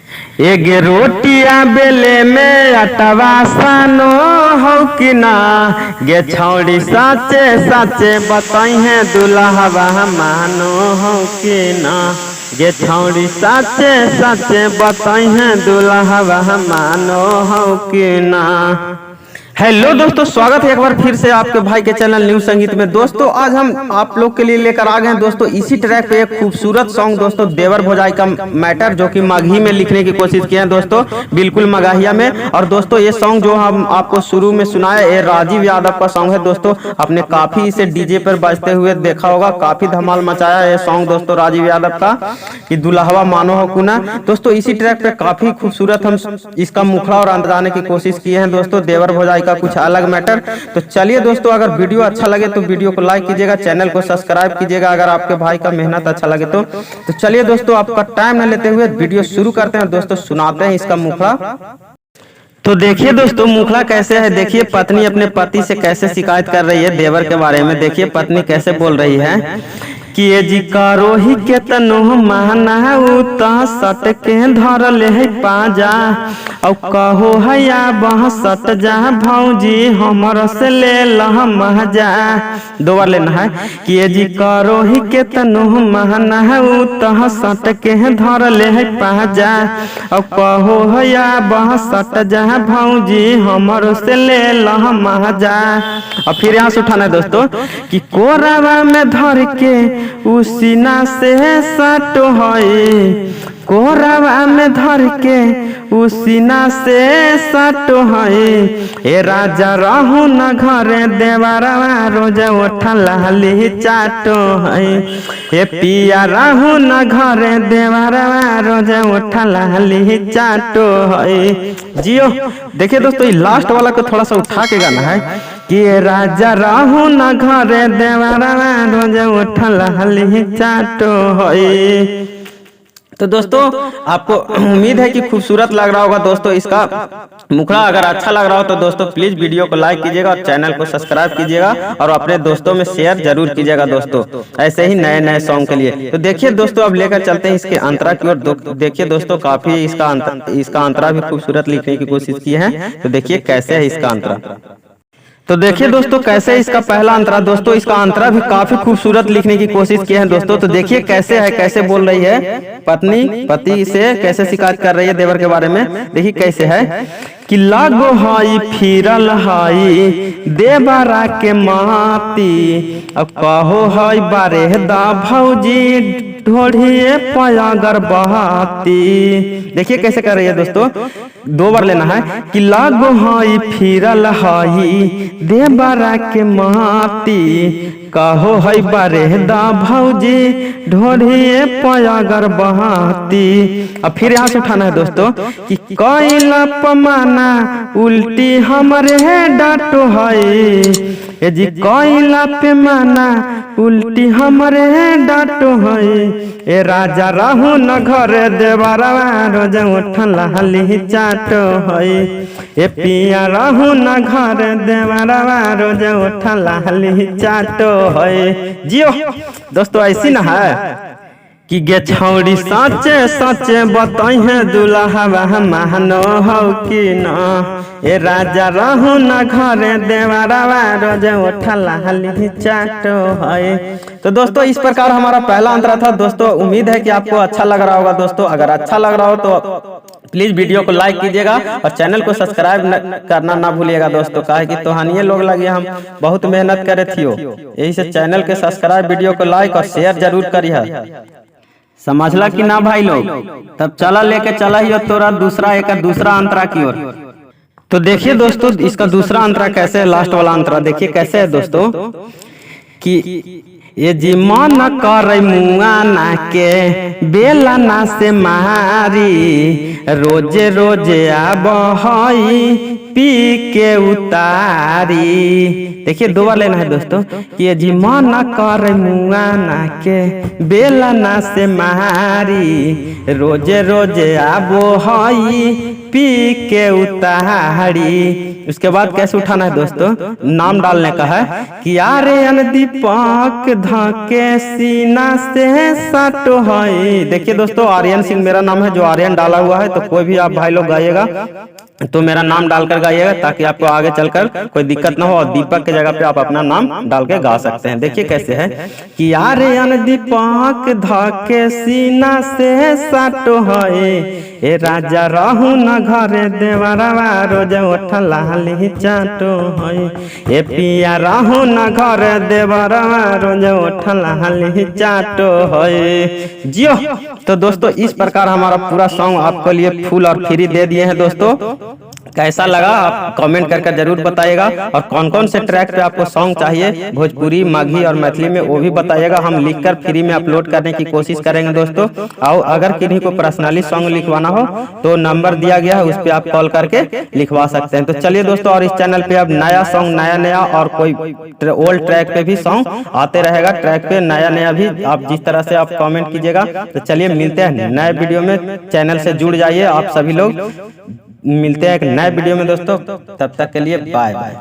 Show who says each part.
Speaker 1: एक रोटिया बेले में अटवा सानो हो कि ना गे छौड़ी साचे साचे बताई है दुल्हवा मानो हो कि ना गे छौड़ी साचे साचे बताई है दुल्हवा मानो हो कि ना। हेलो दोस्तों, स्वागत है एक बार फिर से आपके भाई के चैनल न्यू संगीत में। दोस्तों आज हम आप लोग के लिए लेकर आ गए हैं दोस्तों इसी ट्रैक पे एक खूबसूरत सॉन्ग दोस्तों देवर भौजाई का मैटर, जो कि मगही में लिखने की कोशिश किए हैं दोस्तों, बिल्कुल मगहिया में। और दोस्तों ये सॉन्ग जो हम आपको शुरू में सुनाया ये राजीव यादव का सॉन्ग है दोस्तों। आपने काफी इसे डीजे पर बजते हुए देखा होगा, काफी धमाल मचाया ये सॉन्ग दोस्तों राजीव यादव का कि दुल्हवा मानो हो कुना। दोस्तों इसी ट्रैक पे काफी खूबसूरत हम इसका मुखड़ा और अंदाजाने की कोशिश किए हैं दोस्तों, देवर भौजाई का कुछ अलग मैटर। तो चलिए दोस्तों, अगर वीडियो अच्छा लगे तो वीडियो को लाइक कीजिएगा, चैनल को सब्सक्राइब कीजिएगा अगर आपके भाई का मेहनत अच्छा लगे तो चलिए दोस्तों आपका टाइम न लेते हुए वीडियो शुरू करते हैं दोस्तों, सुनाते हैं इसका मुखड़ा। तो देखिए दोस्तों मुखड़ा कैसे है, देखिए पत्नी अपने पति से कैसे शिकायत कर रही है देवर के बारे में। देखिए पत्नी कैसे बोल रही है कि ये जी कारोही के तनो महना सट के धर ले है पाजा औ कहो हैया बह सट जा भौजी हमर से ले लह महजा। दो बार लेना है कि ये जी कारोही के तनो महना सट के धर ले है पाजा औ कहो हैया बह सट जा भौजी हमर से ले लह महजा। और फिर यहाँ से उठाना है दोस्तों कि कोरावा में धर के उसीना से सटो है, कोरावा में धर के उसीना से सटो है। ए राजा रहू न घरे देवरवा रोज उठा लाली चाटो है। ए पिया रहू न घरे देवरवा रोज उठा लाली चाटो है। जियो देखिए दोस्तों ये लास्ट वाला को थोड़ा सा उठा के गाना है कि राजा रहू न घरे देवरवा रोज उठा लाली चाटो है। तो दोस्तों आपको उम्मीद है कि खूबसूरत लग रहा होगा दोस्तों इसका मुखड़ा। अगर अच्छा लग रहा हो तो दोस्तों प्लीज वीडियो को लाइक कीजिएगा और चैनल को सब्सक्राइब कीजिएगा और अपने दोस्तों में शेयर जरूर कीजिएगा दोस्तों, ऐसे ही नए नए सॉन्ग के लिए। तो देखिए दोस्तों अब लेकर चलते हैं इसके अंतरा की ओर। देखिए दोस्तों काफी इसका अंतरा भी खूबसूरत लिखने की कोशिश की है। तो देखिए कैसे है इसका अंतरा। तो देखिए दोस्तों कैसे इसका पहला अंतरा, दोस्तों इसका अंतरा भी काफी खूबसूरत लिखने की कोशिश की है दोस्तों। तो देखिए कैसे है, कैसे बोल रही है पत्नी पति से कैसे शिकायत कर रही है देवर के बारे में। देखिए कैसे है कि लागो हाई फिरल हाई देवरा के माती अब कहो हाई बारे दा भौजी ढोढ़िए पयागर बहाती। देखिए कैसे कर रही है दोस्तों, दो बार लेना है कि लागो हाई फिरल हाई देवरा के माती कहो है बारे दा भौजी ढोढ़िए पयागर बहाती। अब फिर यहाँ से उठाना है दोस्तों कि कैला पमाना उल्टी हमरे है डाटो है। ए जी कैला पे माना उल्टी हमरे है डाटो है। ए राजा रहू न घरे देवरवा रोज उठा लाली चाटो है। ए पिया रहू न घरे देवरवा रोज उठा लाली चाटो है। जियो दोस्तों ऐसी ना है कि गे छौड़ी साचे साचे बताई है दुल्हवा मानो हो कि ना। ए राजा रहू न घरे देवरवा रोज उठा लाली चाटो है। तो दोस्तों इस प्रकार हमारा पहला अंतरा था दोस्तों। उम्मीद है कि आपको अच्छा लग रहा होगा दोस्तों। अगर अच्छा लग रहा हो तो प्लीज वीडियो को लाइक कीजिएगा और चैनल को सब्सक्राइब करना ना भूलिएगा दोस्तों, काहे कि तोहानिए लोग लगे हम बहुत मेहनत करे थियो। यही से चैनल के सब्सक्राइब वीडियो को लाइक और शेयर जरूर करिए, समझला कि ना भाई लोग। तब चला लेके चला ही तोरा दूसरा अंतरा की ओर। तो देखिए दोस्तों इसका दूसरा अंतरा कैसे है, लास्ट वाला अंतरा देखिए कैसे है दोस्तों कि ये जी मन कर मुआ ना के बेला ना से मारी रोजे रोजे आब हई पी के उतारी। देखिए दो बार लेना है दोस्तों कि ये जी मन कर मुआ ना के बेला ना से मारी रोजे रोजे आब हई पी के उतारी। उसके बाद कैसे उठाना है दोस्तों, नाम डालने का है कि आर्यन दीपक धके सीना से सटो है। देखिए दोस्तों, आर्यन सिंह मेरा नाम है, जो आर्यन डाला हुआ है। तो कोई भी आप भाई लोग गाइएगा तो मेरा नाम डालकर गाइएगा, ताकि आपको आगे चलकर कोई दिक्कत ना हो, और दीपक की जगह पे आप अपना नाम डाल के गा सकते हैं। देखिए कैसे है कि आर्यन दीपक धके सीना से सटो है, ए राजा रहू न घरे देवरवा रोज उठला ली चाटो है, ए पिया रहू न घरे देवरवा रोज उठला ली चाटो है। जियो। तो दोस्तों इस प्रकार हमारा पूरा सॉन्ग आपके लिए फुल और फ्री दे दिए हैं। दोस्तों कैसा लगा आप कमेंट करके जरूर बताइएगा, और कौन कौन से ट्रैक पे आपको सॉन्ग चाहिए भोजपुरी, माघी और मैथिली में, वो भी बताइएगा। हम लिखकर फ्री में अपलोड करने की कोशिश करेंगे दोस्तों। और अगर किन्हीं को पर्सनली सॉन्ग लिखवाना हो तो नंबर दिया गया है, उस पर आप कॉल करके लिखवा सकते हैं। तो चलिए दोस्तों, और इस चैनल पे अब नया सॉन्ग नया और कोई ओल्ड ट्रैक पे भी सॉन्ग आते रहेगा। ट्रैक पे नया भी आप जिस तरह से आप कमेंट कीजिएगा। तो चलिए मिलते हैं नए वीडियो में, चैनल से जुड़ जाइए आप सभी लोग। मिलते हैं एक नए वीडियो में दोस्तों, तब तक के लिए बाय बाय।